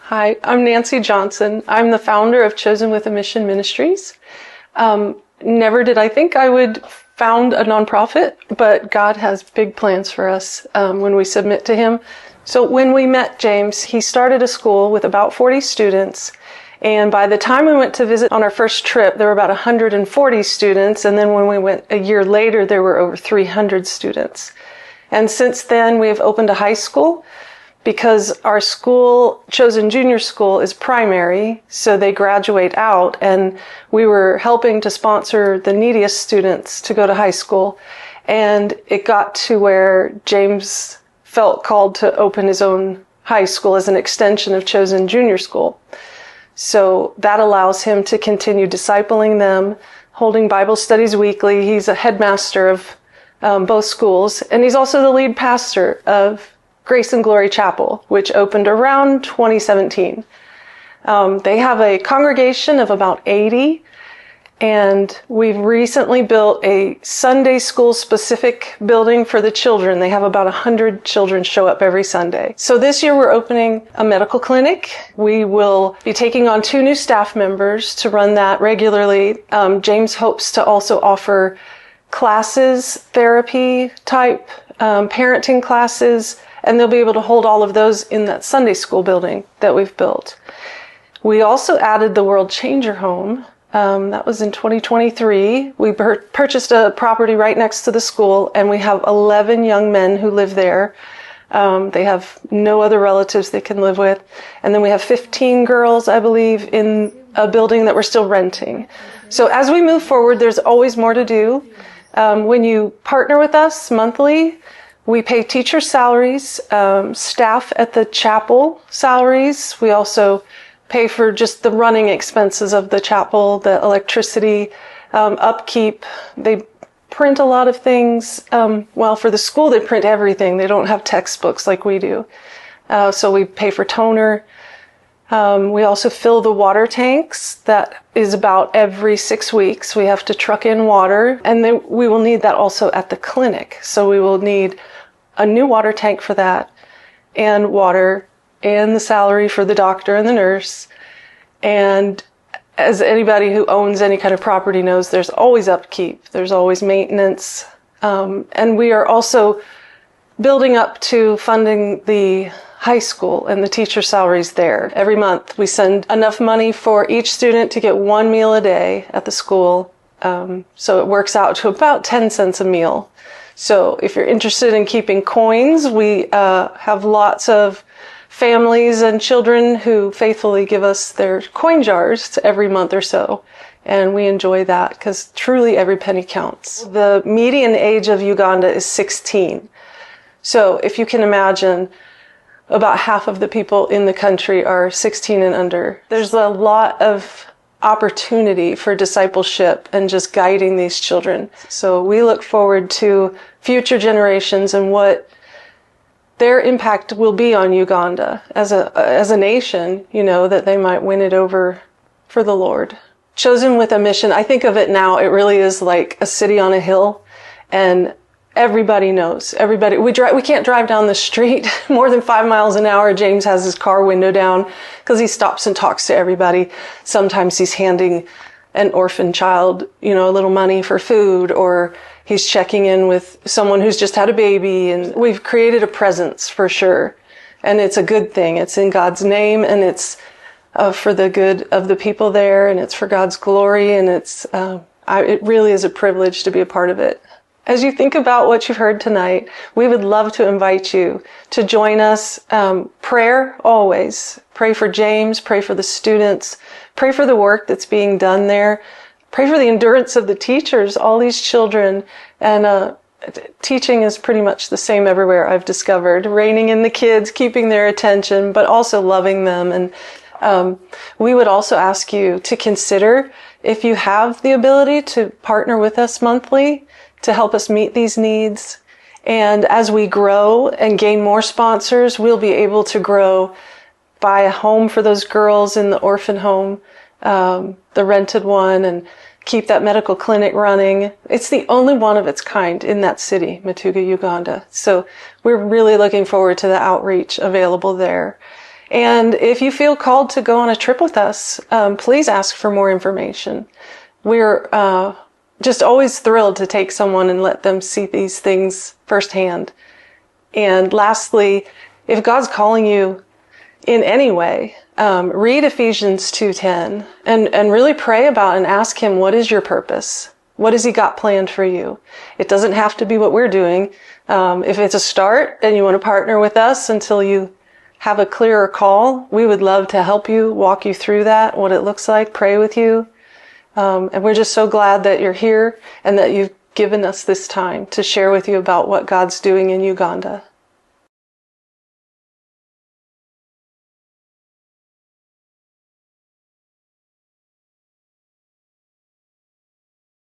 Hi, I'm Nancy Johnson. I'm the founder of Chosen with a Mission Ministries. Never did I think I would found a nonprofit, but God has big plans for us when we submit to Him. So when we met James, he started a school with about 40 students. And by the time we went to visit on our first trip, there were about 140 students. And then when we went a year later, there were over 300 students. And since then, we have opened a high school because our school, Chosen Junior School, is primary, so they graduate out. And we were helping to sponsor the neediest students to go to high school. And it got to where James felt called to open his own high school as an extension of Chosen Junior School. So that allows him to continue discipling them, holding Bible studies weekly. He's a headmaster of both schools, and he's also the lead pastor of Grace and Glory Chapel, which opened around 2017. They have a congregation of about 80, and we've recently built a Sunday school specific building for the children. They have about 100 children show up every Sunday. So this year we're opening a medical clinic. We will be taking on 2 new staff members to run that regularly. James hopes to also offer classes, therapy type, parenting classes, and they'll be able to hold all of those in that Sunday school building that we've built. We also added the World Changer Home. That was in 2023. We purchased a property right next to the school, and we have 11 young men who live there. They have no other relatives they can live with. And then we have 15 girls, I believe, in a building that we're still renting. So as we move forward, there's always more to do. When you partner with us monthly, we pay teacher salaries, staff at the chapel salaries. We also pay for just the running expenses of the chapel, the electricity, upkeep. They print a lot of things. Well, for the school, they print everything. They don't have textbooks like we do. So we pay for toner. We also fill the water tanks. That is about every 6 weeks. We have to truck in water, and then we will need that also at the clinic. So we will need a new water tank for that, and water, and the salary for the doctor and the nurse. And as anybody who owns any kind of property knows, there's always upkeep. There's always maintenance. And we are also building up to funding the high school and the teacher salaries there. Every month we send enough money for each student to get 1 meal a day at the school. So it works out to about 10 cents a meal. So if you're interested in keeping coins, we have lots of families and children who faithfully give us their coin jars every month or so. And we enjoy that because truly every penny counts. The median age of Uganda is 16. So if you can imagine, about half of the people in the country are 16 and under. There's a lot of opportunity for discipleship and just guiding these children. So we look forward to future generations and what their impact will be on Uganda as a nation, you know, that they might win it over for the Lord. Chosen with a Mission, I think of it now, it really is like a city on a hill, and everybody knows. Everybody, we can't drive down the street more than 5 miles an hour. James has his car window down because he stops and talks to everybody. Sometimes he's handing an orphan child, you know, a little money for food, or he's checking in with someone who's just had a baby. And we've created a presence for sure. And it's a good thing. It's in God's name, and it's for the good of the people there, and it's for God's glory. And it really is a privilege to be a part of it. As you think about what you've heard tonight, we would love to invite you to join us. Prayer, always. Pray for James, pray for the students, pray for the work that's being done there. Pray for the endurance of the teachers, all these children. And teaching is pretty much the same everywhere, I've discovered. Reining in the kids, keeping their attention, but also loving them. And we would also ask you to consider if you have the ability to partner with us monthly to help us meet these needs. And as we grow and gain more sponsors, we'll be able to grow, buy a home for those girls in the orphan home, the rented one, and keep that medical clinic running. It's the only one of its kind in that city, Matuga, Uganda. So we're really looking forward to the outreach available there. And if you feel called to go on a trip with us, please ask for more information. We're just always thrilled to take someone and let them see these things firsthand. And lastly, if God's calling you in any way, read Ephesians 2:10 and really pray about and ask him, what is your purpose? What has he got planned for you? It doesn't have to be what we're doing. If it's a start and you want to partner with us until you have a clearer call, we would love to help you, walk you through that, what it looks like, pray with you. And we're just so glad that you're here and that you've given us this time to share with you about what God's doing in Uganda.